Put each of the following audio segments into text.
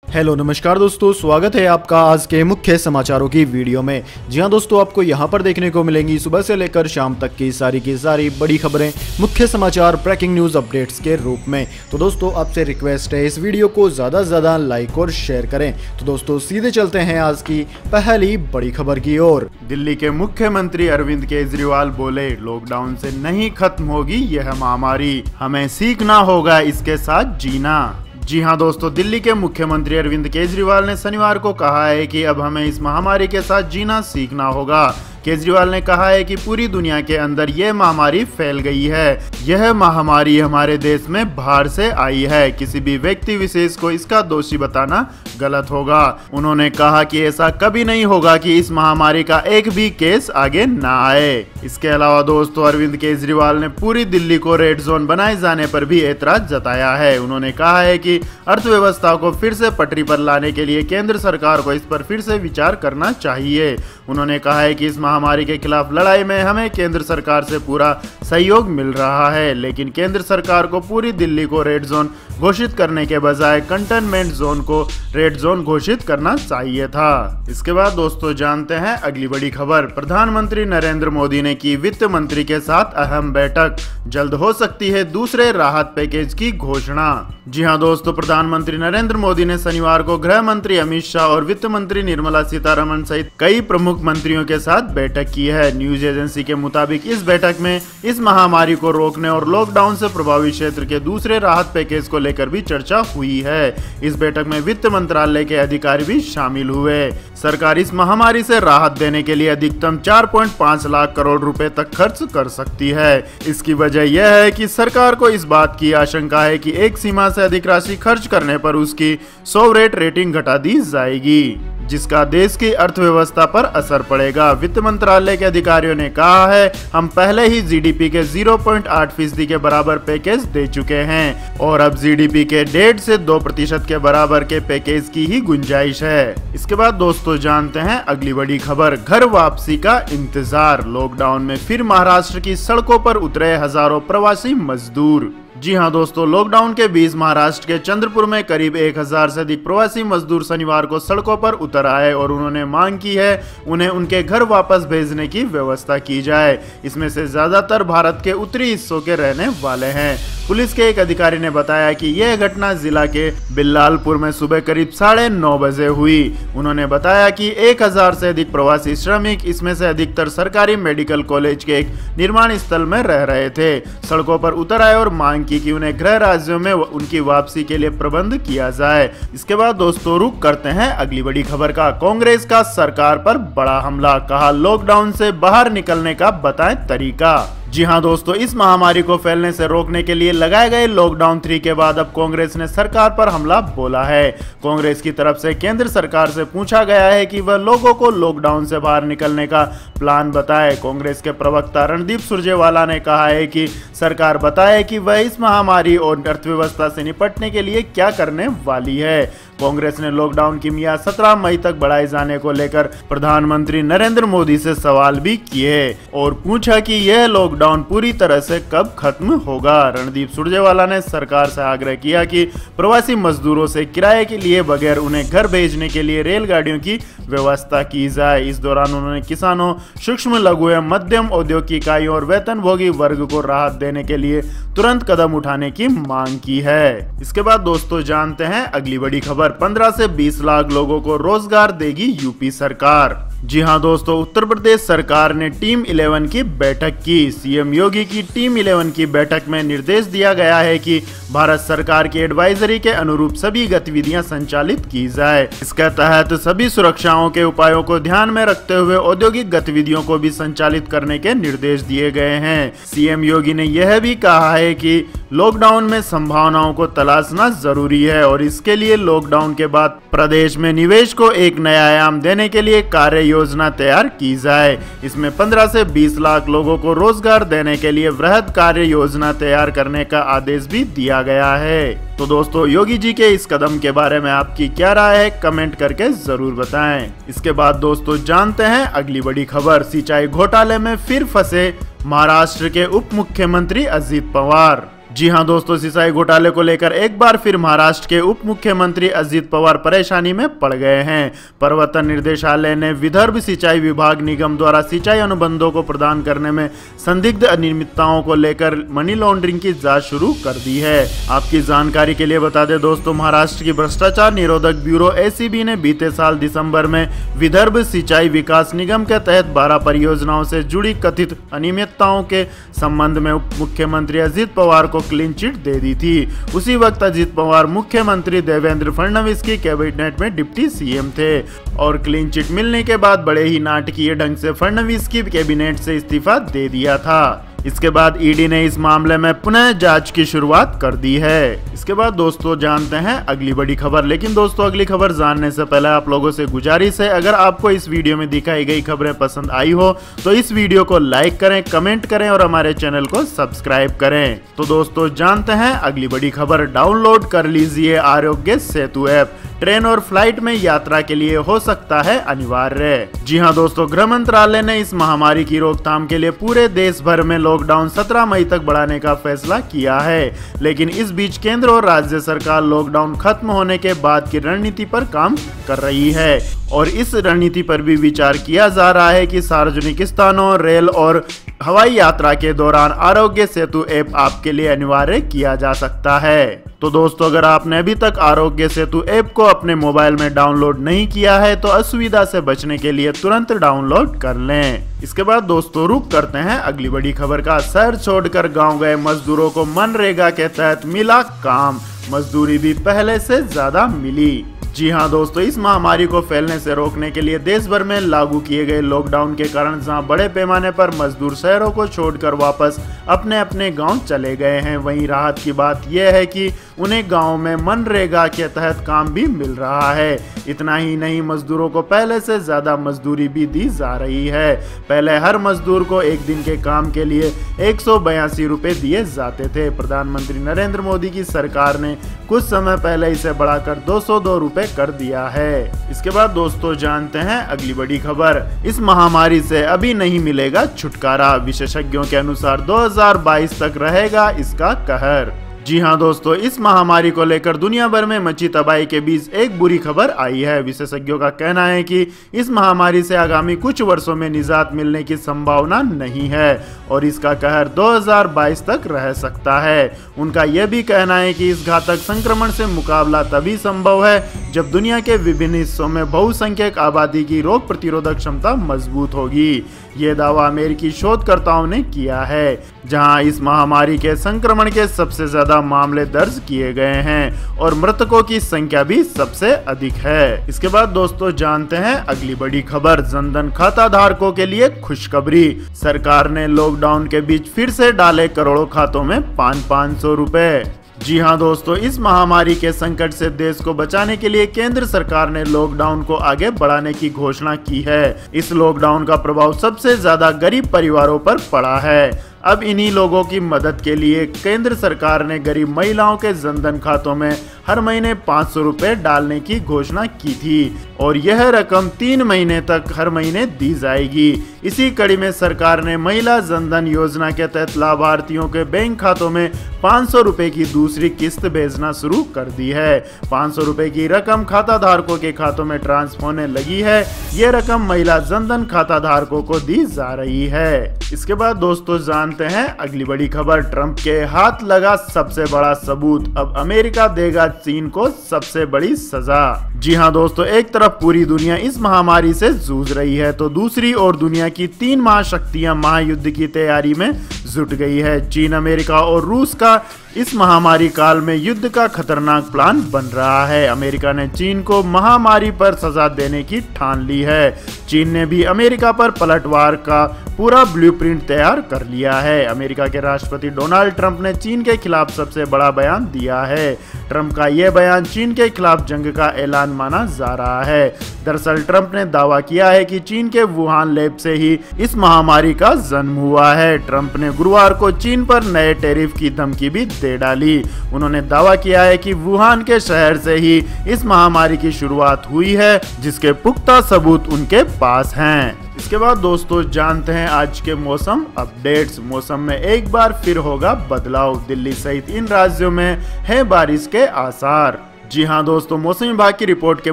Hello नमस्कार दोस्तों, स्वागत है आपका आज के मुख्य समाचारों की वीडियो में। जी हां दोस्तों, आपको यहां पर देखने को मिलेंगी सुबह से लेकर शाम तक की सारी बड़ी खबरें, मुख्य समाचार, ब्रेकिंग न्यूज अपडेट्स के रूप में। तो दोस्तों आपसे रिक्वेस्ट है इस वीडियो को ज़्यादा से ज़्यादा लाइक और शेयर करें। तो दोस्तों सीधे चलते हैं आज की पहली बड़ी खबर की ओर। दिल्ली के मुख्यमंत्री अरविंद केजरीवाल बोले, लॉकडाउन से नहीं खत्म होगी यह महामारी, हमें सीखना होगा इसके साथ जीना। जी हां दोस्तों, दिल्ली के मुख्यमंत्री अरविंद केजरीवाल ने शनिवार को कहा है कि अब हमें इस महामारी के साथ जीना सीखना होगा। केजरीवाल ने कहा है कि पूरी दुनिया के अंदर यह महामारी फैल गई है। यह महामारी हमारे देश में बाहर से आई है। किसी भी व्यक्ति विशेष को इसका दोषी बताना गलत होगा। उन्होंने कहा कि ऐसा कभी नहीं होगा कि इस महामारी का एक भी केस आगे ना आए। इसके अलावा दोस्तों अरविंद केजरीवाल ने पूरी दिल्ली को रेड जोन बनाए जाने पर भी ऐतराज जताया है। उन्होंने कहा है कि अर्थव्यवस्था को फिर से पटरी पर लाने के लिए केंद्र सरकार को इस पर फिर से विचार करना चाहिए। उन्होंने कहा है कि इस महामारी के खिलाफ लड़ाई में हमें केंद्र सरकार से पूरा सहयोग मिल रहा है, लेकिन केंद्र सरकार को पूरी दिल्ली को रेड जोन घोषित करने के बजाय कंटेनमेंट जोन को रेड जोन घोषित करना चाहिए था। इसके बाद दोस्तों जानते हैं अगली बड़ी खबर। प्रधानमंत्री नरेंद्र मोदी ने की वित्त मंत्री के साथ अहम बैठक, जल्द हो सकती है दूसरे राहत पैकेज की घोषणा। जी हां दोस्तों, प्रधानमंत्री नरेंद्र मोदी ने शनिवार को गृह मंत्री अमित शाह और वित्त मंत्री निर्मला सीतारमण सहित कई प्रमुख मंत्रियों के साथ बैठक की है। न्यूज एजेंसी के मुताबिक इस बैठक में इस महामारी को रोकने और लॉकडाउन से प्रभावित क्षेत्र के दूसरे राहत पैकेज को लेकर भी चर्चा हुई है। इस बैठक में वित्त मंत्रालय के अधिकारी भी शामिल हुए। सरकार इस महामारी से राहत देने के लिए अधिकतम 4.5 लाख करोड़ रुपए तक खर्च कर सकती है। इसकी वजह यह है कि सरकार को इस बात की आशंका है कि एक सीमा से अधिक राशि खर्च करने पर उसकी सॉवरेन रेटिंग घटा दी जाएगी, जिसका देश की अर्थव्यवस्था पर असर पड़ेगा। वित्त मंत्रालय के अधिकारियों ने कहा है, हम पहले ही जीडीपी के 0.8% के बराबर पैकेज दे चुके हैं और अब जीडीपी के 1.5 से 2% के बराबर के पैकेज की ही गुंजाइश है। इसके बाद दोस्तों जानते हैं अगली बड़ी खबर। घर वापसी का इंतजार, लॉकडाउन में फिर महाराष्ट्र की सड़कों पर उतरे हजारों प्रवासी मजदूर। जी हां दोस्तों, लॉकडाउन के बीच महाराष्ट्र के चंद्रपुर में करीब 1000 से अधिक प्रवासी मजदूर शनिवार को सड़कों पर उतर आए और उन्होंने मांग की है उन्हें उनके घर वापस भेजने की व्यवस्था की जाए। इसमें से ज्यादातर भारत के उत्तरी हिस्सों के रहने वाले हैं। पुलिस के एक अधिकारी ने बताया कि यह घटना जिला के बिल्लालपुर में सुबह करीब 9:30 बजे हुई। उन्होंने बताया कि 1000 से अधिक प्रवासी श्रमिक, इसमें से अधिकतर सरकारी मेडिकल कॉलेज के एक निर्माण स्थल में रह रहे थे, सड़कों पर उतर आए और मांग कि उन्हें गृह राज्यों में उनकी वापसी के लिए प्रबंध किया जाए। इसके बाद दोस्तों रुक करते हैं अगली बड़ी खबर का। कांग्रेस का सरकार पर बड़ा हमला, कहा लॉकडाउन से बाहर निकलने का बताएं तरीका। जी हां दोस्तों, इस महामारी को फैलने से रोकने के लिए लगाए गए लॉकडाउन 3 के बाद अब कांग्रेस ने सरकार पर हमला बोला है। कांग्रेस की तरफ से केंद्र सरकार से पूछा गया है कि वह लोगों को लॉकडाउन से बाहर निकलने का प्लान बताए। कांग्रेस के प्रवक्ता रणदीप सुरजेवाला ने कहा है कि सरकार बताए कि वह इस महामारी और अर्थव्यवस्था से निपटने के लिए क्या करने वाली है। कांग्रेस ने लॉकडाउन की मियाद 17 मई तक बढ़ाए जाने को लेकर प्रधानमंत्री नरेंद्र मोदी से सवाल भी किए और पूछा कि यह लॉकडाउन पूरी तरह से कब खत्म होगा। रणदीप सुरजेवाला ने सरकार से आग्रह किया कि प्रवासी मजदूरों से किराए के लिए बगैर उन्हें घर भेजने के लिए रेलगाड़ियों की व्यवस्था की जाए। इस दौरान उन्होंने किसानों, सूक्ष्म, लघु एवं मध्यम औद्योगिक इकाइयों और वेतनभोगी वर्ग को राहत देने के लिए तुरंत कदम उठाने की मांग की है। इसके बाद दोस्तों जानते हैं अगली बड़ी खबर। 15 से 20 लाख लोगों को रोजगार देगी यूपी सरकार। जी हां दोस्तों, उत्तर प्रदेश सरकार ने टीम 11 की बैठक की। सीएम योगी की टीम 11 की बैठक में निर्देश दिया गया है कि भारत सरकार की एडवाइजरी के अनुरूप सभी गतिविधियां संचालित की जाए। इसके तहत सभी सुरक्षाओं के उपायों को ध्यान में रखते हुए औद्योगिक गतिविधियों को भी संचालित करने के निर्देश दिए गए हैं। सीएम योगी ने यह भी कहा है कि लॉकडाउन में संभावनाओं को तलाशना जरूरी है और इसके लिए लॉकडाउन के बाद प्रदेश में निवेश को एक नया आयाम देने के लिए कार्य योजना तैयार की जाए। इसमें 15 से 20 लाख लोगों को रोजगार देने के लिए वृहद कार्य योजना तैयार करने का आदेश भी दिया गया है। तो दोस्तों योगी जी के इस कदम के बारे में आपकी क्या राय है, कमेंट करके जरूर बताएं। इसके बाद दोस्तों जानते हैं अगली बड़ी खबर। सिंचाई घोटाले में फिर फंसे महाराष्ट्र के उप मुख्यमंत्री अजित पवार। जी हां दोस्तों, सिंचाई घोटाले को लेकर एक बार फिर महाराष्ट्र के उप मुख्यमंत्री अजित पवार परेशानी में पड़ गए हैं। प्रवर्तन निर्देशालय ने विदर्भ सिंचाई विभाग निगम द्वारा सिंचाई अनुबंधों को प्रदान करने में संदिग्ध अनियमितताओं को लेकर मनी लॉन्ड्रिंग की जांच शुरू कर दी है। आपकी जानकारी के लिए बता दें दोस्तों, महाराष्ट्र की भ्रष्टाचार निरोधक ब्यूरो ACB ने बीते साल दिसंबर में विदर्भ सिंचाई विकास निगम के तहत 12 परियोजनाओं से जुड़ी कथित अनियमितताओं के संबंध में उप मुख्यमंत्री अजित पवार को क्लीन चिट दे दी थी। उसी वक्त अजित पवार मुख्यमंत्री देवेंद्र फडणवीस की कैबिनेट में डिप्टी CM थे और क्लीन चिट मिलने के बाद बड़े ही नाटकीय ढंग से फडणवीस की कैबिनेट से इस्तीफा दे दिया था। इसके बाद ED ने इस मामले में पुनः जांच की शुरुआत कर दी है। इसके बाद दोस्तों जानते हैं अगली बड़ी खबर। लेकिन दोस्तों अगली खबर जानने से पहले आप लोगों से गुजारिश है, अगर आपको इस वीडियो में दिखाई गई खबरें पसंद आई हो तो इस वीडियो को लाइक करें, कमेंट करें और हमारे चैनल को सब्सक्राइब करें। तो दोस्तों जानते हैं अगली बड़ी खबर। डाउनलोड कर लीजिए आरोग्य सेतु ऐप, ट्रेन और फ्लाइट में यात्रा के लिए हो सकता है अनिवार्य। जी हां दोस्तों, गृह मंत्रालय ने इस महामारी की रोकथाम के लिए पूरे देश भर में लॉकडाउन 17 मई तक बढ़ाने का फैसला किया है। लेकिन इस बीच केंद्र और राज्य सरकार लॉकडाउन खत्म होने के बाद की रणनीति पर काम कर रही है और इस रणनीति पर भी विचार किया जा रहा है कि सार्वजनिक स्थानों, रेल और हवाई यात्रा के दौरान आरोग्य सेतु ऐप आपके लिए अनिवार्य किया जा सकता है। तो दोस्तों अगर आपने अभी तक आरोग्य सेतु ऐप को अपने मोबाइल में डाउनलोड नहीं किया है तो असुविधा से बचने के लिए तुरंत डाउनलोड कर लें। इसके बाद दोस्तों रुक करते हैं अगली बड़ी खबर का। शहर छोड़कर गांव गए मजदूरों को मनरेगा के तहत मिला काम, मजदूरी भी पहले से ज्यादा मिली। जी हां दोस्तों, इस महामारी को फैलने से रोकने के लिए देश भर में लागू किए गए लॉकडाउन के कारण जहां बड़े पैमाने पर मजदूर शहरों को छोड़कर वापस अपने अपने गांव चले गए हैं, वहीं राहत की बात यह है कि उन्हें गांव में मनरेगा के तहत काम भी मिल रहा है। इतना ही नहीं, मजदूरों को पहले से ज्यादा मजदूरी भी दी जा रही है। पहले हर मजदूर को एक दिन के काम के लिए 182 रुपए दिए जाते थे। प्रधानमंत्री नरेंद्र मोदी की सरकार ने कुछ समय पहले इसे बढ़ाकर 202 रुपए कर दिया है। इसके बाद दोस्तों जानते हैं अगली बड़ी खबर। इस महामारी से अभी नहीं मिलेगा छुटकारा, विशेषज्ञों के अनुसार 2022 तक रहेगा इसका कहर। जी हां दोस्तों, इस महामारी को लेकर दुनिया भर में मची तबाही के बीच एक बुरी खबर आई है। विशेषज्ञों का कहना है कि इस महामारी से आगामी कुछ वर्षों में निजात मिलने की संभावना नहीं है और इसका कहर 2022 तक रह सकता है। उनका यह भी कहना है कि इस घातक संक्रमण से मुकाबला तभी संभव है जब दुनिया के विभिन्न हिस्सों में बहुसंख्यक आबादी की रोग प्रतिरोधक क्षमता मजबूत होगी। ये दावा अमेरिकी शोधकर्ताओं ने किया है, जहां इस महामारी के संक्रमण के सबसे ज्यादा मामले दर्ज किए गए हैं और मृतकों की संख्या भी सबसे अधिक है। इसके बाद दोस्तों जानते हैं अगली बड़ी खबर। जनधन खाता धारकों के लिए खुशखबरी, सरकार ने लॉकडाउन के बीच फिर से डाले करोड़ों खातों में 500 रुपए। जी हां दोस्तों, इस महामारी के संकट से देश को बचाने के लिए केंद्र सरकार ने लॉकडाउन को आगे बढ़ाने की घोषणा की है। इस लॉकडाउन का प्रभाव सबसे ज्यादा गरीब परिवारों पर पड़ा है। अब इन्हीं लोगों की मदद के लिए केंद्र सरकार ने गरीब महिलाओं के जनधन खातों में हर महीने 500 रुपए डालने की घोषणा की थी और यह रकम 3 महीने तक हर महीने दी जाएगी। इसी कड़ी में सरकार ने महिला जनधन योजना के तहत लाभार्थियों के बैंक खातों में 500 रुपए की दूसरी किस्त भेजना शुरू कर दी है। 500 रुपए की रकम खाता धारकों के खातों में ट्रांसफर होने लगी है। ये रकम महिला जनधन खाता धारकों को दी जा रही है। इसके बाद दोस्तों जानते हैं अगली बड़ी खबर। ट्रंप के हाथ लगा सबसे बड़ा सबूत, अब अमेरिका देगा चीन को सबसे बड़ी सजा। जी हां दोस्तों, एक तरफ पूरी दुनिया इस महामारी से जूझ रही है तो दूसरी ओर दुनिया की 3 महाशक्तियां महायुद्ध की तैयारी में जुट गई है। चीन, अमेरिका और रूस का इस महामारी काल में युद्ध का खतरनाक प्लान बन रहा है। अमेरिका ने चीन को महामारी पर सजा देने की ठान ली है। चीन ने भी अमेरिका पर पलटवार का पूरा ब्लूप्रिंट तैयार कर लिया है। अमेरिका के राष्ट्रपति डोनाल्ड ट्रंप ने चीन के खिलाफ सबसे बड़ा बयान दिया है। ट्रंप का यह बयान चीन के खिलाफ जंग का ऐलान माना जा रहा है। दरअसल ट्रंप ने दावा किया है कि चीन के वुहान लैब से ही इस महामारी का जन्म हुआ है। ट्रंप ने गुरुवार को चीन पर नए टैरिफ की धमकी भी दे डाली। उन्होंने दावा किया है कि वुहान के शहर से ही इस महामारी की शुरुआत हुई है, जिसके पुख्ता सबूत उनके पास हैं। इसके बाद दोस्तों जानते हैं आज के मौसम अपडेट्स। मौसम में एक बार फिर होगा बदलाव, दिल्ली सहित इन राज्यों में है बारिश के आसार। जी हां दोस्तों, मौसम विभाग की रिपोर्ट के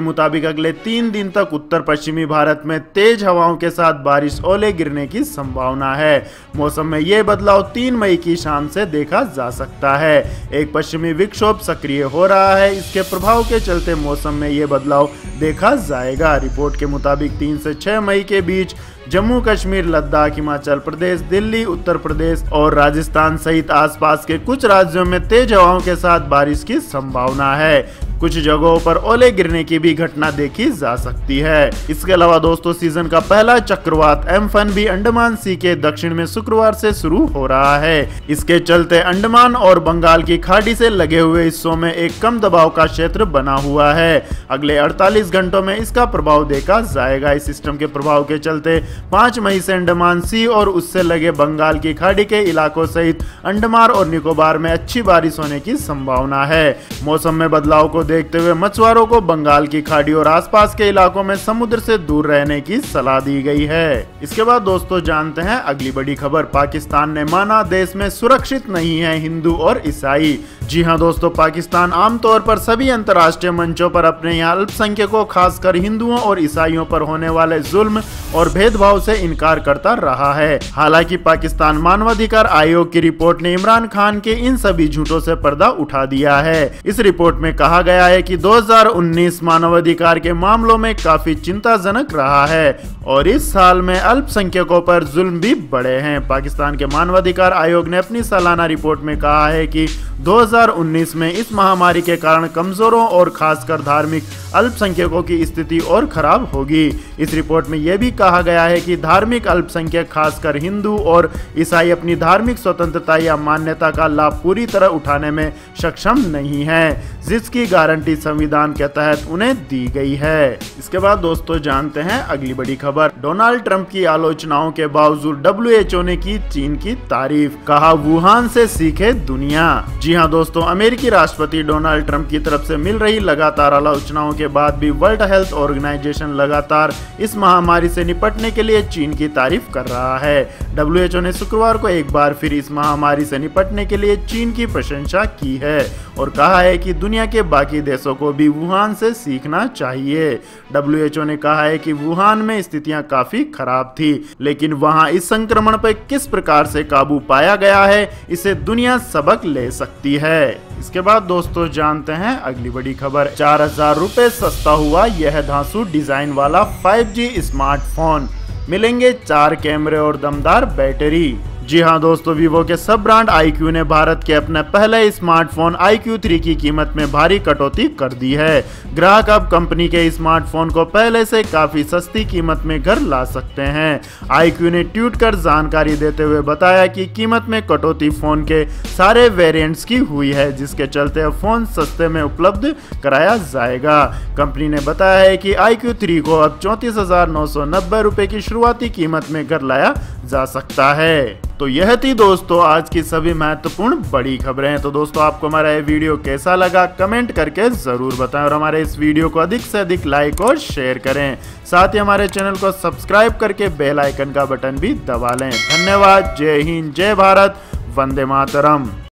मुताबिक अगले 3 दिन तक उत्तर पश्चिमी भारत में तेज हवाओं के साथ बारिश, ओले गिरने की संभावना है। मौसम में यह बदलाव 3 मई की शाम से देखा जा सकता है। एक पश्चिमी विक्षोभ सक्रिय हो रहा है, इसके प्रभाव के चलते मौसम में यह बदलाव देखा जाएगा। रिपोर्ट के मुताबिक 3 से 6 मई के बीच जम्मू कश्मीर, लद्दाख, हिमाचल प्रदेश, दिल्ली, उत्तर प्रदेश और राजस्थान सहित आसपास के कुछ राज्यों में तेज हवाओं के साथ बारिश की संभावना है। कुछ जगहों पर ओले गिरने की भी घटना देखी जा सकती है। इसके अलावा दोस्तों सीजन का पहला चक्रवात एम्फन भी अंडमान सी के दक्षिण में शुक्रवार से शुरू हो रहा है। इसके चलते अंडमान और बंगाल की खाड़ी से लगे हुए हिस्सों में एक कम दबाव का क्षेत्र बना हुआ है। अगले 48 घंटों में इसका प्रभाव देखा जाएगा। इस सिस्टम के प्रभाव के चलते 5 मई से अंडमान सी और उससे लगे बंगाल की खाड़ी के इलाकों सहित अंडमान और निकोबार में अच्छी बारिश होने की संभावना है। मौसम में बदलाव को देखते हुए मछुआरों को बंगाल की खाड़ी और आसपास के इलाकों में समुद्र से दूर रहने की सलाह दी गई है। इसके बाद दोस्तों जानते हैं अगली बड़ी खबर। पाकिस्तान ने माना देश में सुरक्षित नहीं है हिंदू और ईसाई। जी हां दोस्तों, पाकिस्तान आमतौर पर सभी अंतर्राष्ट्रीय मंचों पर अपने यहाँ अल्पसंख्यकों खासकर हिंदुओं और ईसाइयों पर होने वाले जुल्म और भेदभाव से इनकार करता रहा है। हालांकि पाकिस्तान मानवाधिकार आयोग की रिपोर्ट ने इमरान खान के इन सभी झूठों से पर्दा उठा दिया है। इस रिपोर्ट में कहा गया है कि 2019 मानवाधिकार के मामलों में काफी चिंताजनक रहा है और इस साल में अल्पसंख्यकों पर जुल्म भी बढ़े हैं। पाकिस्तान के मानवाधिकार आयोग ने अपनी सालाना रिपोर्ट में कहा है कि 2019 में इस महामारी के कारण कमजोरों और खासकर धार्मिक अल्पसंख्यकों की स्थिति और खराब होगी। इस रिपोर्ट में यह भी कहा गया है कि धार्मिक अल्पसंख्यक खासकर हिंदू और ईसाई अपनी धार्मिक स्वतंत्रता या मान्यता का लाभ पूरी तरह उठाने में सक्षम नहीं है, जिसकी गारंटी संविधान के तहत उन्हें दी गई है। इसके बाद दोस्तों जानते हैं अगली बड़ी खबर। डोनाल्ड ट्रंप की आलोचनाओं के बावजूद WHO ने की चीन की तारीफ, कहा वुहान से सीखे दुनिया। जी हां दोस्तों, अमेरिकी राष्ट्रपति डोनाल्ड ट्रंप की तरफ से मिल रही लगातार आलोचनाओं के बाद भी वर्ल्ड हेल्थ ऑर्गेनाइजेशन लगातार इस महामारी से निपटने के लिए चीन की तारीफ कर रहा है। WHO ने शुक्रवार को एक बार फिर इस महामारी से निपटने के लिए चीन की प्रशंसा की है और कहा है कि दुनिया के बाकी देशों को भी वुहान से सीखना चाहिए। WHO ने कहा है कि वुहान में स्थितियां काफी खराब थी, लेकिन वहां इस संक्रमण पर किस प्रकार से काबू पाया गया है, इसे दुनिया सबक ले सकती है। इसके बाद दोस्तों जानते हैं अगली बड़ी खबर। 4000 रुपए सस्ता हुआ यह धांसू डिजाइन वाला 5G स्मार्टफोन, मिलेंगे 4 कैमरे और दमदार बैटरी। जी हां दोस्तों, वीवो के सब ब्रांड iQOO ने भारत के अपने पहले स्मार्टफोन iQOO 3 की कीमत में भारी कटौती कर दी है। ग्राहक अब कंपनी के स्मार्टफोन को पहले से काफी सस्ती कीमत में घर ला सकते हैं। iQOO ने ट्वीट कर जानकारी देते हुए बताया कि कीमत में कटौती फोन के सारे वेरिएंट्स की हुई है, जिसके चलते अब फोन सस्ते में उपलब्ध कराया जाएगा। कंपनी ने बताया है कि iQOO 3 को अब 34,990 रुपए की शुरुआती कीमत में घर लाया जा सकता है। तो यह थी दोस्तों आज की सभी महत्वपूर्ण बड़ी खबरें। तो दोस्तों आपको हमारा ये वीडियो कैसा लगा कमेंट करके जरूर बताएं और हमारे इस वीडियो को अधिक से अधिक लाइक और शेयर करें। साथ ही हमारे चैनल को सब्सक्राइब करके बेल आइकन का बटन भी दबा लें। धन्यवाद। जय हिंद, जय भारत, वंदे मातरम।